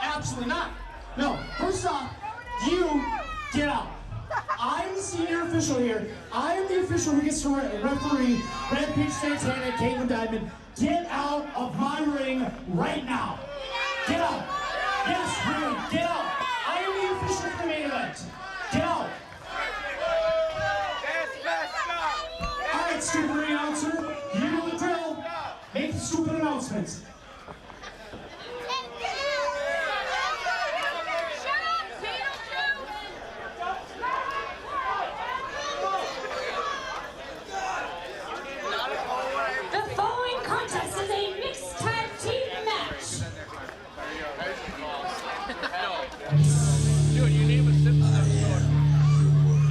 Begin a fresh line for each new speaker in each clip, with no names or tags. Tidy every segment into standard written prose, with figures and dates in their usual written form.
Absolutely not. No, first off, you get out. I'm the senior official here. I am the official who gets to referee Rampage Santana Kaitlin Diemond. Get out of my ring right now. Get out. Yes, really, get out. I am the official for the main event. Get out. All right, stupid ring announcer, you know the drill. Make the stupid announcements.
Dude, your name is Simpson episode.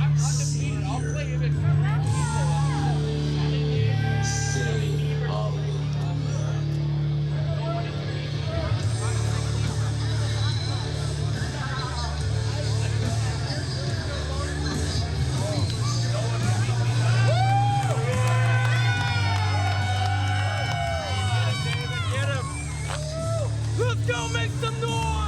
I'm undefeated. I'll play him in Get him! Let's go make some noise!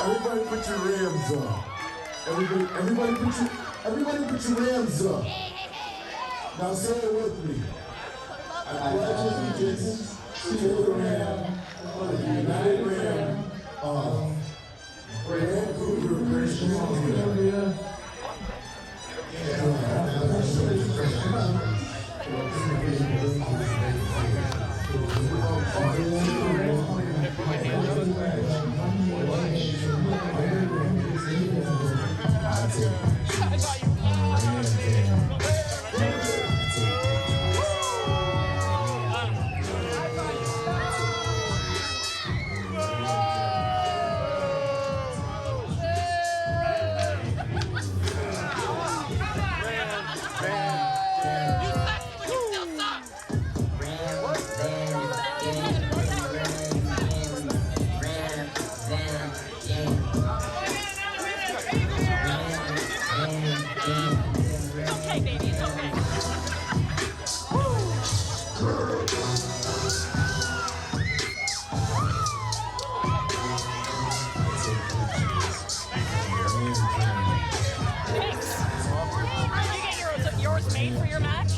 Everybody put your rams up. Everybody put your rams up. Now say it with me. I pledge allegiance to the Ram of the United Ram of Vancouver, British Columbia.
Made for your match?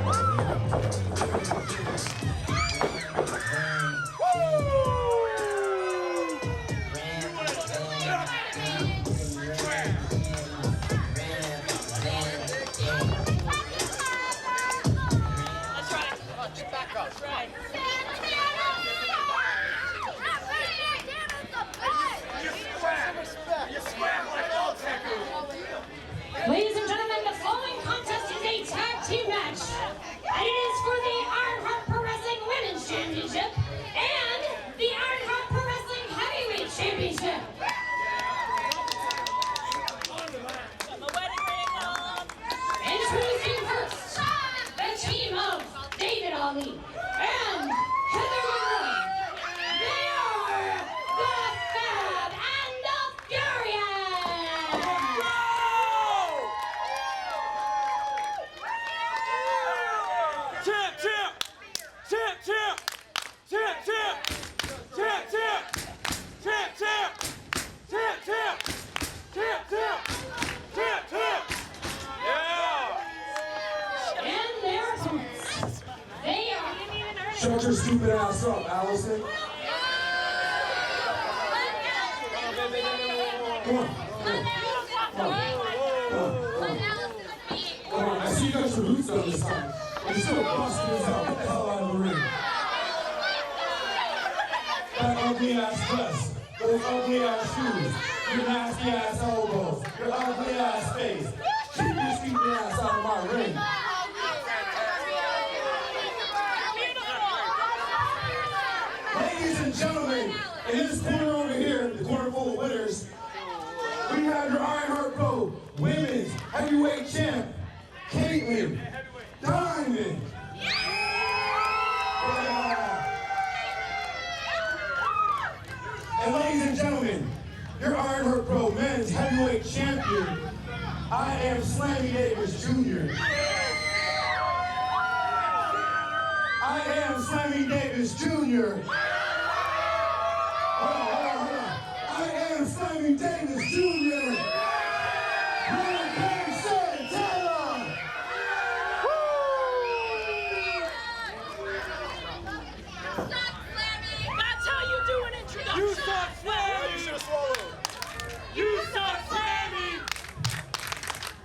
Monroe. Shut your stupid ass up, Allison. Come on. Come on, I see you got your boots on this time. But you're still busting this out. Get the hell out of the ring. That ugly ass dress, those ugly ass shoes, your nasty ass elbows, your ugly ass face. Keep your stupid ass out of my ring. Ladies and gentlemen, in this corner over here, the corner full of winners, we have your Ironheart Pro Women's Heavyweight Champ, Kaitlin Diemond. And ladies and gentlemen, your Ironheart Pro Men's Heavyweight Champion, I am Slammy Davis Jr. I am Slammy Davis Jr. Hold on. I am Slammy Davis Jr. Rampage Santana.
That's how you do an introduction.
You suck, Slammy! You should have swallowed. You suck, Slammy!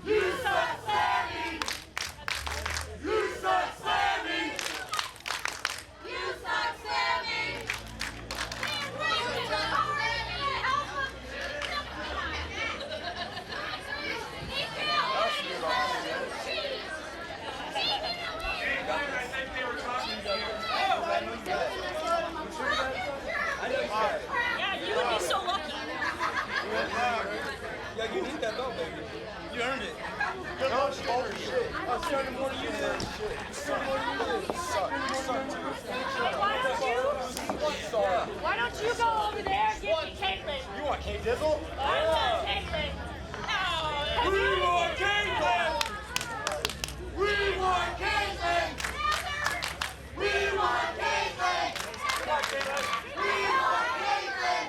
You suck, Slammy! You suck, Slammy!
You suck, Sammy! You suck,
Yeah, you would be so lucky.
Yeah, you need that belt, baby. You earned it. Good luck, oh shit. I'm starting more than you did. Starting more than you did. You suck. You suck too.
Why don't you go over there and give me Kaitlin?
You want K-Dizzle?
I want Kaitlin.
We want Kaitlin! We want Kaitlin! We want Kaitlin! Come on, Kaitlin! We want Kaitlin!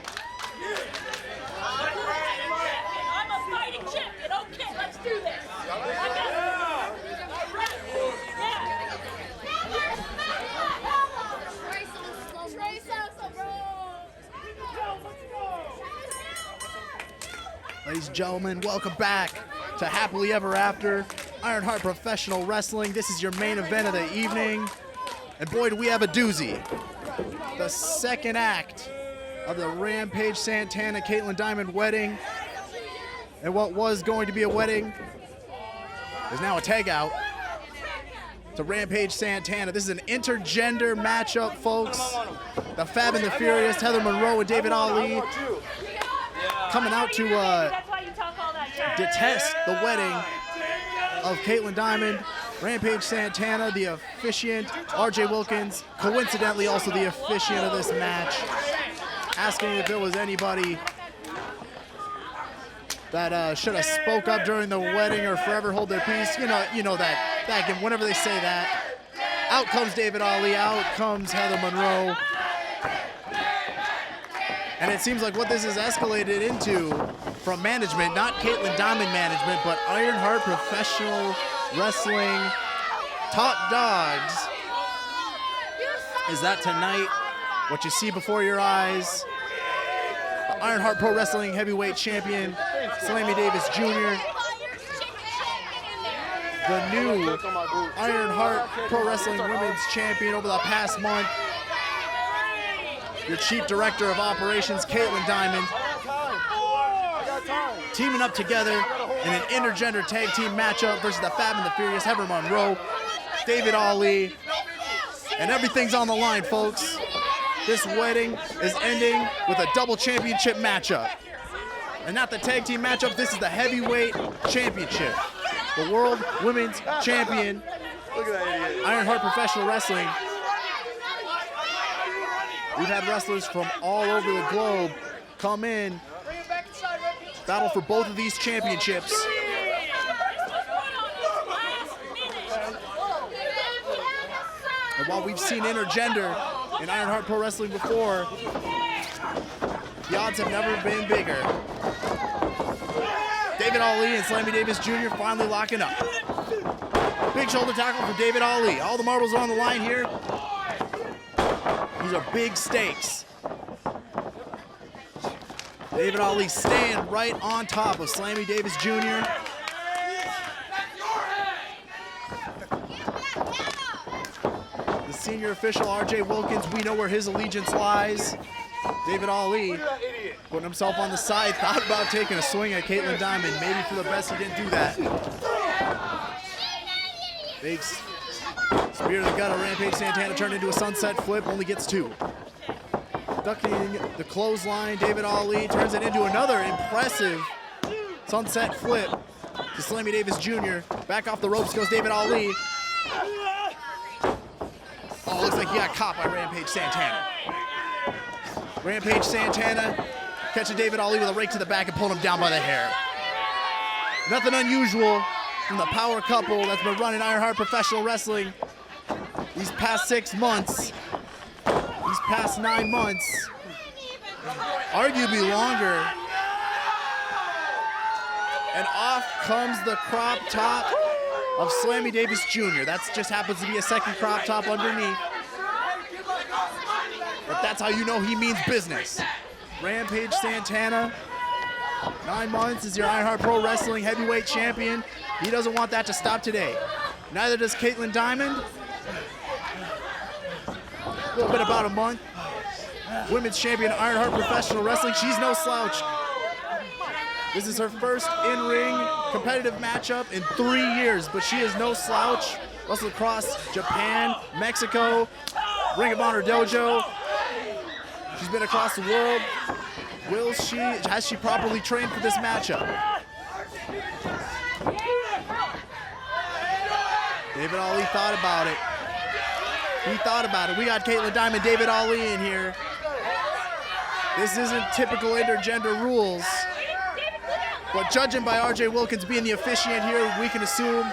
I'm a fighting champion. Okay, let's do this. I got it.
Ladies and gentlemen, welcome back to Happily Ever After, Ironheart Professional Wrestling. This is your main event of the evening. And boy, do we have a doozy. The second act of the Rampage Santana Kaitlin Diemond wedding. And what was going to be a wedding is now a tag out to Rampage Santana. This is an intergender matchup, folks. The Fab and the Furious, Heather Monroe and David Ali, coming out to
That's why you talk all that shit.
detest the wedding of Kaitlin Diemond. Rampage Santana, the officiant, RJ Wilkins, coincidentally also the officiant of this match, asking if there was anybody that should have spoke up during the wedding or forever hold their peace. You know that whenever they say that, out comes David Ali, out comes Heather Monroe. And it seems like what this has escalated into from management, not Kaitlin Diemond management, but Ironheart Professional Wrestling top dogs, is that tonight what you see before your eyes, the Ironheart Pro Wrestling Heavyweight Champion, Slammy Davis Jr., the new Ironheart Pro Wrestling Women's Champion over the past month, your Chief Director of Operations, Kaitlin Diemond, teaming up together in an intergender tag team matchup versus the Fab and the Furious, Heather Monroe, David Ali, and everything's on the line, folks. This wedding is ending with a double championship matchup. And not the tag team matchup, this is the heavyweight championship. The World Women's Champion, Ironheart Professional Wrestling. We've had wrestlers from all over the globe come in, battle for both of these championships. And while we've seen intergender in Ironheart Pro Wrestling before, the odds have never been bigger. David Ali and Slammy Davis Jr. finally locking up. Big shoulder tackle from David Ali. All the marbles are on the line here. These are big stakes. David Ali staying right on top of Slammy Davis Jr. The senior official, RJ Wilkins, we know where his allegiance lies. David Ali putting himself on the side, thought about taking a swing at Kaitlin Diemond. Maybe for the best he didn't do that. Big spear to the gut of Rampage Santana turned into a sunset flip, only gets 2. Ducking the clothesline, David Ali turns it into another impressive sunset flip to Slammy Davis Jr. Back off the ropes goes David Ali. Oh, looks like he got caught by Rampage Santana. Rampage Santana catching David Ali with a rake to the back and pulling him down by the hair. Nothing unusual from the power couple that's been running Ironheart Professional Wrestling these past 6 months, these past 9 months, arguably longer. And off comes the crop top of Slammy Davis Jr. That just happens to be a second crop top underneath. But that's how you know he means business. Rampage Santana, 9 months as your Ironheart Pro Wrestling heavyweight champion. He doesn't want that to stop today. Neither does Kaitlin Diemond. A little bit about a month. Women's champion Ironheart Professional Wrestling. She's no slouch. This is her first in-ring competitive matchup in 3 years, but she is no slouch. Wrestled across Japan, Mexico, Ring of Honor Dojo. She's been across the world. Has she properly trained for this matchup? David Ali thought about it. He thought about it. We got Kaitlin Diemond, David Ali in here. This isn't typical intergender rules. But judging by RJ Wilkins being the officiant here, we can assume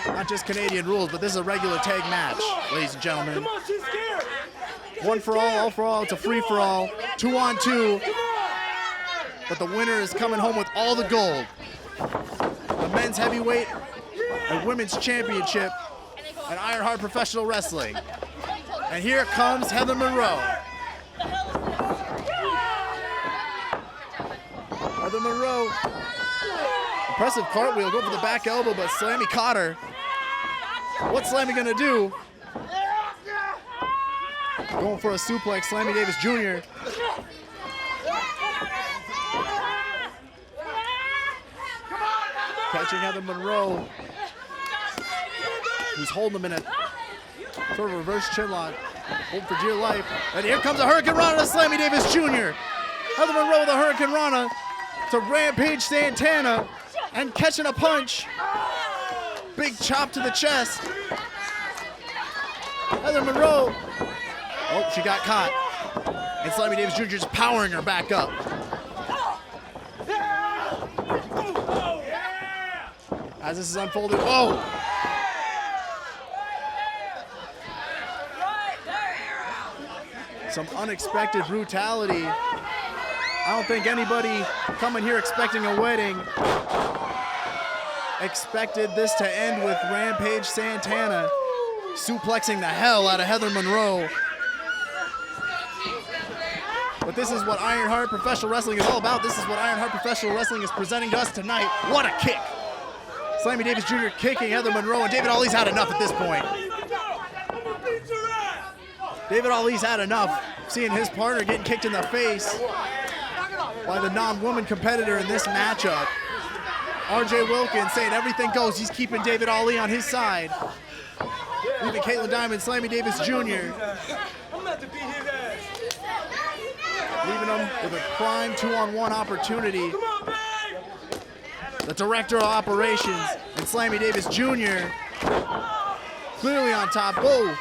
not just Canadian rules, but this is a regular tag match, ladies and gentlemen.
Come on, she's scared.
One for all for all. It's a free-for-all. 2-on-2. But the winner is coming home with all the gold. The men's heavyweight and women's championship at Ironheart Professional Wrestling. And here comes Heather Monroe. Heather Monroe. Impressive cartwheel. Go for the back elbow, but Slammy caught her. What's Slammy gonna do? Going for a suplex, Slammy Davis Jr. Catching Heather Monroe, who's holding him in a sort of reverse chinlock, holding for dear life. And here comes a Hurricane Rana to Slammy Davis Jr. Heather Monroe with a Hurricane Rana to Rampage Santana and catching a punch. Big chop to the chest. Heather Monroe. Oh, she got caught. And Slammy Davis Jr. just powering her back up. As this is unfolding, oh! Some unexpected brutality. I don't think anybody coming here expecting a wedding expected this to end with Rampage Santana suplexing the hell out of Heather Monroe. But this is what Ironheart Professional Wrestling is all about. This is what Ironheart Professional Wrestling is presenting to us tonight. What a kick. Slammy Davis Jr. kicking Heather Monroe, and David Ali's had enough at this point. David Ali's had enough seeing his partner getting kicked in the face by the non-woman competitor in this matchup. RJ Wilkins saying everything goes. He's keeping David Ali on his side. Leaving Kaitlin Diemond, Slammy Davis Jr. Leaving him with a prime 2-on-1 opportunity. The director of operations and Slammy Davis Jr. clearly on top. Whoa!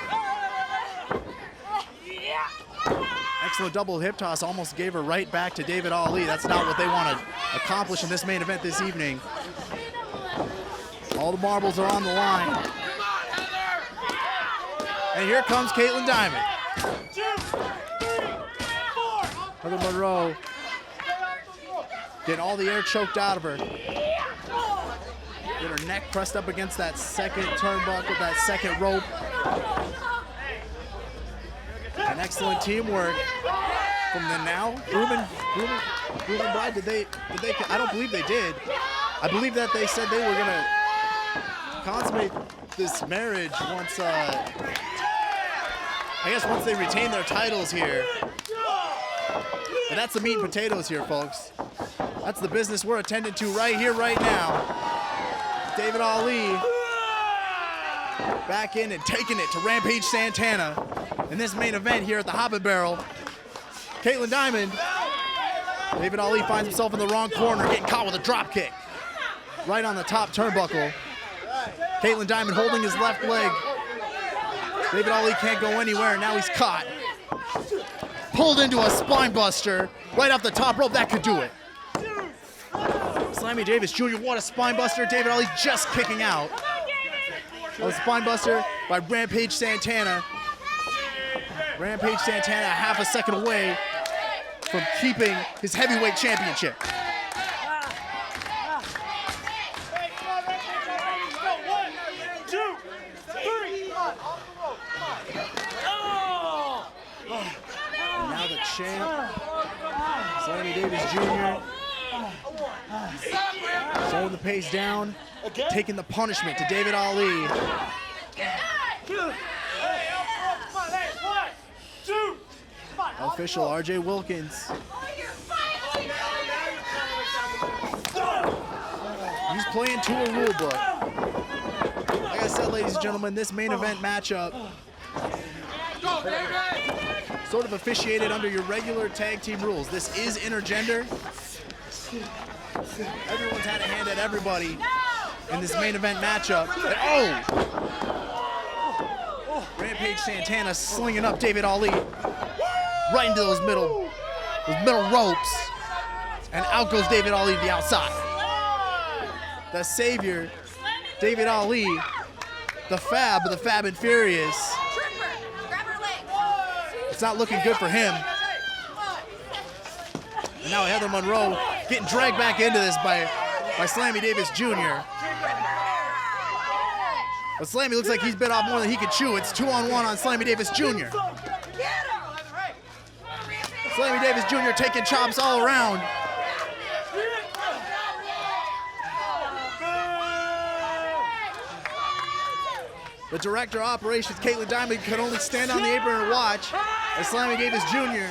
Excellent double hip toss, almost gave her right back to David Ali. That's not what they want to accomplish in this main event this evening. All the marbles are on the line. And here comes Kaitlin Diemond. Heather Monroe getting all the air choked out of her. Get her neck pressed up against that second turnbuckle, that second rope. And excellent teamwork from the now groom and bride. Did they? I don't believe they did. I believe that they said they were gonna consummate this marriage once. I guess once they retain their titles here. And that's the meat and potatoes here, folks. That's the business we're attending to right here, right now. David Ali back in and taking it to Rampage Santana in this main event here at the Hop and Barrel. Kaitlin Diemond. David Ali finds himself in the wrong corner, getting caught with a drop kick. Right on the top turnbuckle. Kaitlin Diemond holding his left leg. David Ali can't go anywhere, now he's caught. Pulled into a spine buster right off the top rope. That could do it. Slammy Davis Jr., what a spine buster. David Ali just kicking out. A spine buster by Rampage Santana. Rampage Santana half a second away from keeping his heavyweight championship. And now the champ, Slammy Davis Jr. slowing the pace down, taking the punishment to David Ali. Official RJ Wilkins. He's playing to a rule book. Like I said, ladies and gentlemen, this main event matchup sort of officiated under your regular tag team rules. This is intergender. Everyone's had a hand at everybody in this main event matchup. And Rampage Santana slinging up David Ali right into those middle ropes, and out goes David Ali to the outside. The savior, David Ali, the Fab and Furious. It's not looking good for him. And now Heather Monroe getting dragged back into this by Slammy Davis Jr. But Slammy looks like he's bit off more than he could chew. It's 2-on-1 on Slammy Davis Jr. Slammy Davis Jr. taking chops all around. The director of operations, Kaitlin Diemond, could only stand on the apron and watch as Slammy Davis Jr.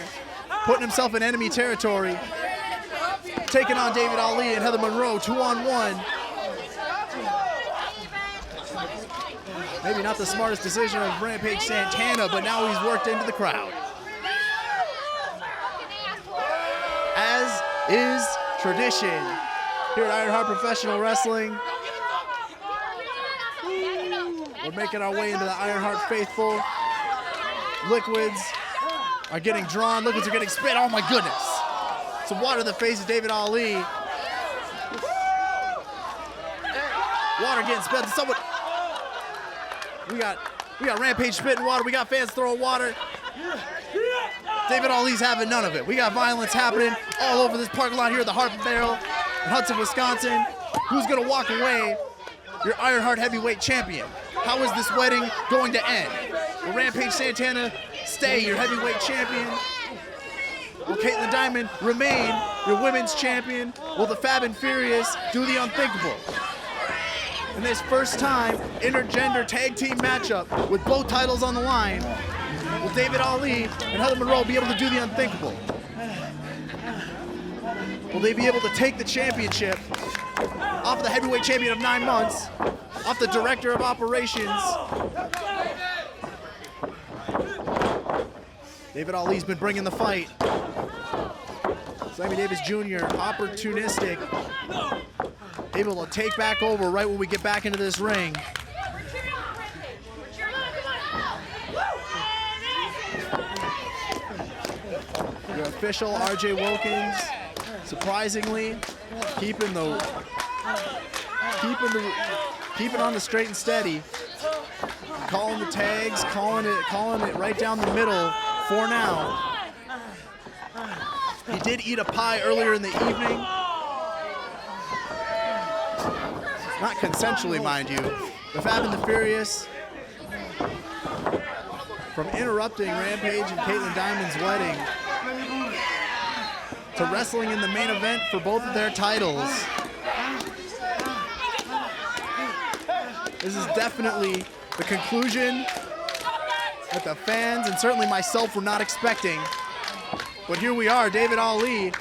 putting himself in enemy territory, taking on David Ali and Heather Monroe, 2-on-1. Maybe not the smartest decision of Rampage Santana, but now he's worked into the crowd. As is tradition here at Ironheart Professional Wrestling, we're making our way into the Ironheart faithful. Liquids are getting drawn. Liquids are getting spit. Oh my goodness. Some water in the face of David Ali. Water getting spit. Someone. We got Rampage spitting water. We got fans throwing water. David Ali's having none of it. We got violence happening all over this parking lot here at the Hop and Barrel in Hudson, Wisconsin. Who's gonna walk away your Ironheart heavyweight champion? How is this wedding going to end? Will Rampage Santana stay your heavyweight champion? Will Kaitlin Diemond remain your women's champion? Will the Fab and Furious do the unthinkable? In this first time intergender tag team matchup with both titles on the line, will David Ali and Heather Monroe be able to do the unthinkable? Will they be able to take the championship off of the heavyweight champion of 9 months, off the director of operations? David Ali's been bringing the fight. Slammy Davis Jr., opportunistic, able to take back over right when we get back into this ring. Your official RJ Wilkins, surprisingly, keeping on the straight and steady, calling the tags, calling it right down the middle for now. He did eat a pie earlier in the evening. Not consensually, mind you. The Fab and the Furious from interrupting Rampage and Kaitlin Diemond's wedding to wrestling in the main event for both of their titles. This is definitely the conclusion that the fans and certainly myself were not expecting. But here we are, David Ali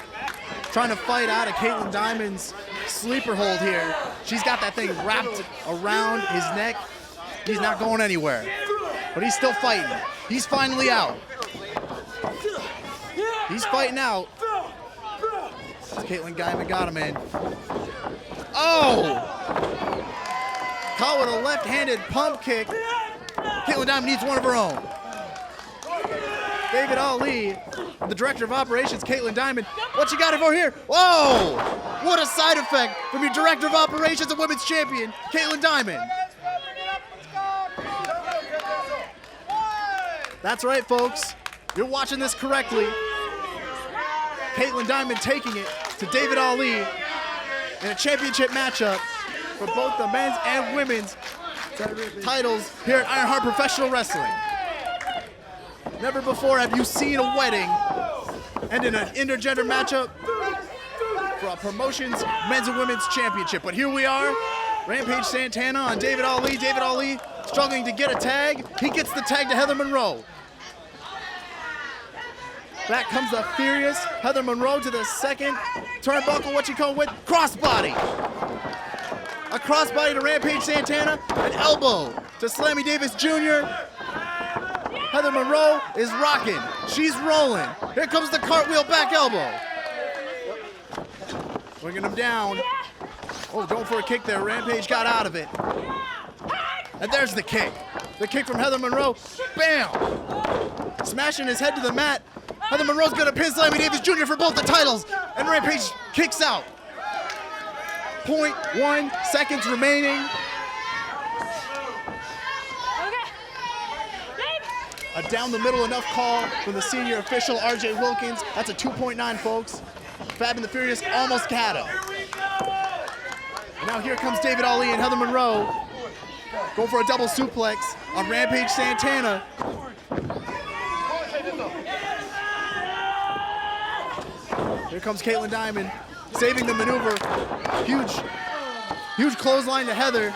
trying to fight out of Kaitlin Diemond's sleeper hold here. She's got that thing wrapped around his neck. He's not going anywhere, but he's still fighting. He's finally out. He's fighting out. Kaitlin Diemond got him in. Oh! Caught with a left-handed pump kick. Kaitlin Diemond needs one of her own. David Ali, the director of operations, Kaitlin Diemond. What you got over here? Whoa! What a side effect from your director of operations and women's champion, Kaitlin Diemond. That's right, folks. You're watching this correctly. Kaitlin Diemond taking it to David Ali in a championship matchup for both the men's and women's titles here at Ironheart Professional Wrestling. Never before have you seen a wedding end in an intergender matchup for a promotions men's and women's championship. But here we are, Rampage Santana on David Ali. David Ali struggling to get a tag. He gets the tag to Heather Monroe. Back comes the furious Heather Monroe to the second turnbuckle, what you call with crossbody. A crossbody to Rampage Santana, an elbow to Slammy Davis Jr. Heather Monroe is rocking. She's rolling. Here comes the cartwheel back elbow. Bringing him down. Oh, going for a kick there. Rampage got out of it. And there's the kick. The kick from Heather Monroe. Bam! Smashing his head to the mat. Heather Monroe's gonna pin Slammy Davis Jr. for both the titles. And Rampage kicks out. 0.1 seconds remaining. A down the middle enough call from the senior official, RJ Wilkins. That's a 2.9, folks. Fab and the Furious almost got him. And now here comes David Ali and Heather Monroe. Going for a double suplex on Rampage Santana. Here comes Kaitlin Diemond, saving the maneuver. Huge clothesline to Heather.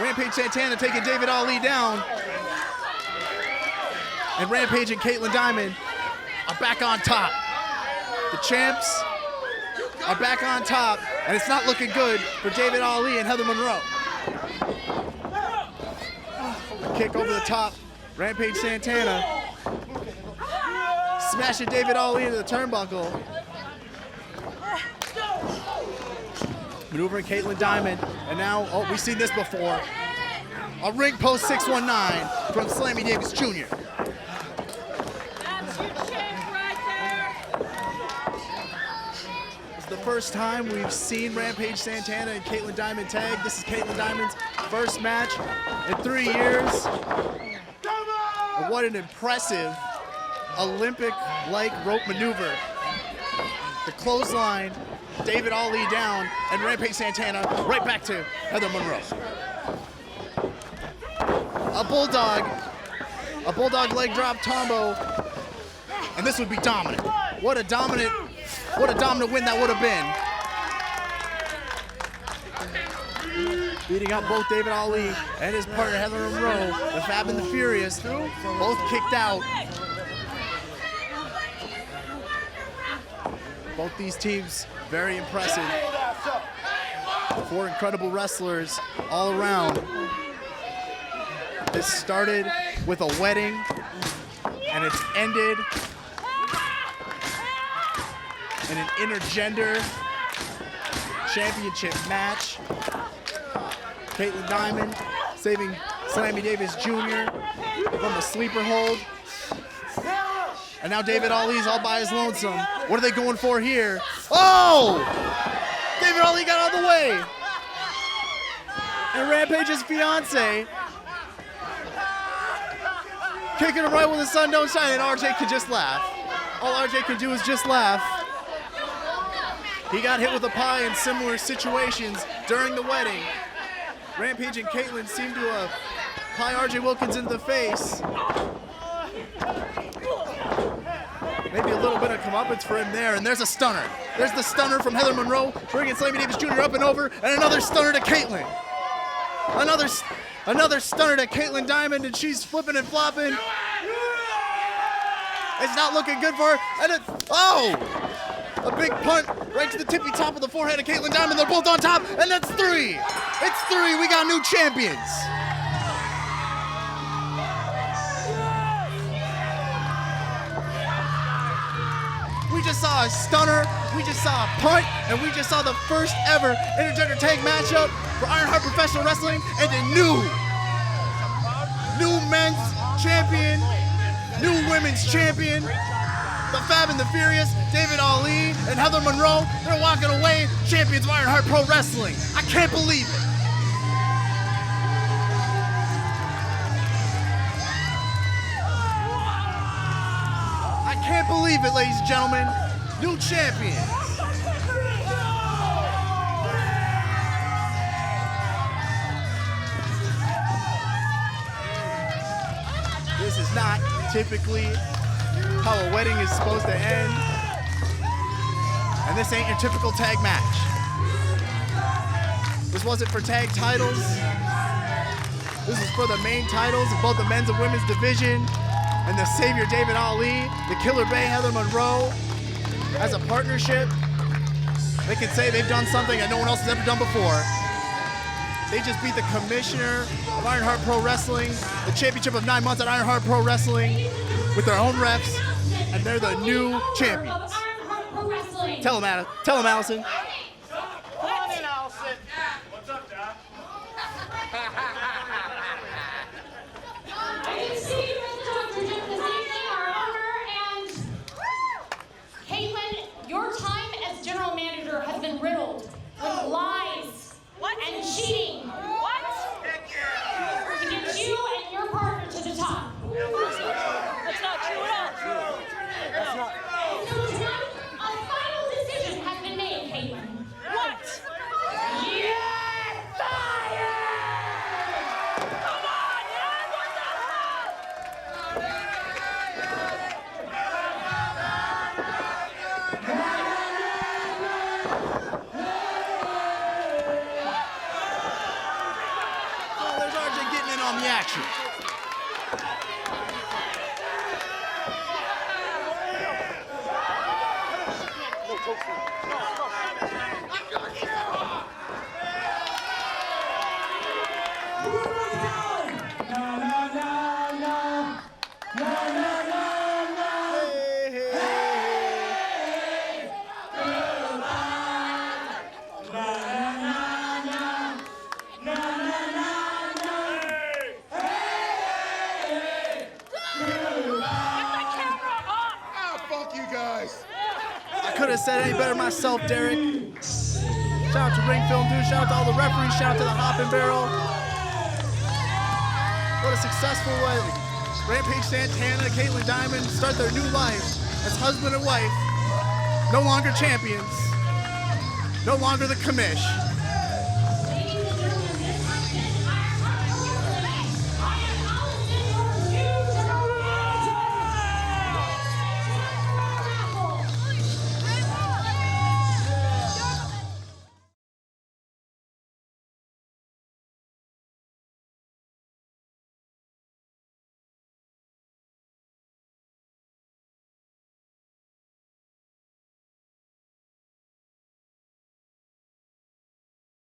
Rampage Santana taking David Ali down. And Rampage and Kaitlin Diemond are back on top. The champs are back on top, and it's not looking good for David Ali and Heather Monroe. A kick over the top. Rampage Santana smashing David Ali into the turnbuckle. Maneuvering Kaitlin Diemond, and now, oh, we've seen this before. A ring post 619 from Slammy Davis Jr. It's the first time we've seen Rampage Santana and Kaitlin Diemond tag. This is Kaitlin Diemond's first match in 3 years. And what an impressive Olympic-like rope maneuver. The clothesline, David Ali down, and Rampage Santana right back to Heather Monroe. A bulldog leg drop combo, and this would be dominant. What a dominant win that would have been. Beating up both David Ali and his partner Heather Monroe, the Fab and the Furious, both kicked out. Both these teams very impressive. 4 incredible wrestlers all around. This started with a wedding, and it's ended in an intergender championship match. Kaitlin Diemond saving Slammy Davis Jr. from the sleeper hold. And now David Ali's all by his lonesome. What are they going for here? Oh! David Ali got out of the way. And Rampage's fiance kicking him right when the sun don't shine, and RJ can just laugh. All RJ can do is just laugh. He got hit with a pie in similar situations during the wedding. Rampage and Kaitlin seem to have pie RJ Wilkins in the face. Maybe a little bit of comeuppance for him there, and there's a stunner. There's the stunner from Heather Monroe, bringing Slammy Davis Jr. up and over, and another stunner to Kaitlin. Another stunner to Kaitlin Diemond, and she's flipping and flopping. It's not looking good for her, and a big punt right to the tippy top of the forehead of Kaitlin Diemond. They're both on top, and that's 3. It's 3. We got new champions. We just saw a stunner, we just saw a punt, and we just saw the first ever intergender tag matchup for Ironheart Professional Wrestling, and a new men's champion, new women's champion, the Fab and the Furious, David Ali and Heather Monroe. They're walking away champions of Ironheart Pro Wrestling. I can't believe it. I can't believe it, ladies and gentlemen. New champions. This is not typically how a wedding is supposed to end. And this ain't your typical tag match. This wasn't for tag titles. This is for the main titles of both the men's and women's division. And the Savior David Ali, the Killer Bay Heather Monroe, as a partnership. They can say they've done something that no one else has ever done before. They just beat the commissioner of Ironheart Pro Wrestling, the championship of 9 months at Ironheart Pro Wrestling, with their own refs, and they're the new champions. Tell them, Allison.
Come on in, Allison. What's up, Doc?
I can see you in the doctor gym this evening, our owner, and Kaitlin, your time as general manager has been riddled with lies and cheating.
What?
To get you and your partner to the top.
That's not true at all.
So tonight, a final decision has been made, Kaitlin.
What?
You're fired!
Come on, man! What the hell?
Oh, there's RJ getting in on the action. Hey, hey, hey.
Fuck you guys.
I couldn't have said any better myself, Derek. Shout out to Ring Film Dude, shout out to all the referees, shout out to the Hop and Barrel. What a successful way. Rampage Santana Kaitlin Diemond start their new life as husband and wife. No longer champions. No longer the commish.